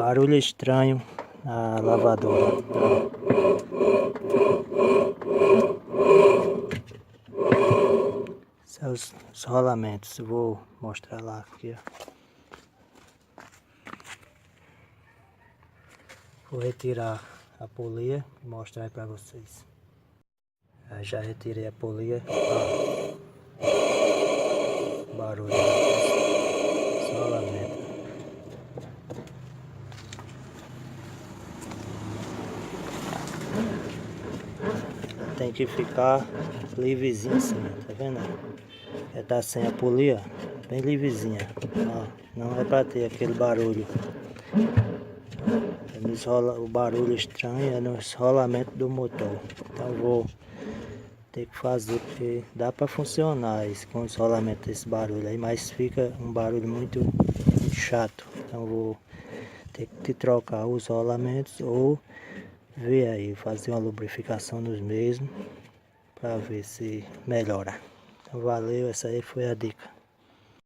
Barulho estranho na lavadora. São os rolamentos. Eu vou mostrar lá aqui, ó. Vou retirar a polia e mostrar aí pra vocês. Eu já retirei a polia. Ó. Barulho. Os rolamentos. Tem que ficar livrezinho assim, tá vendo? Já tá sem a polia, bem livrezinha. Ó, não é pra ter aquele barulho. O barulho estranho é nos rolamentos do motor. Então vou ter que fazer, porque dá pra funcionar isso, com os rolamentos desse barulho aí, mas fica um barulho muito chato. Então vou ter que trocar os rolamentos ou ver aí, fazer uma lubrificação nos mesmos para ver se melhora. Então valeu, essa aí foi a dica.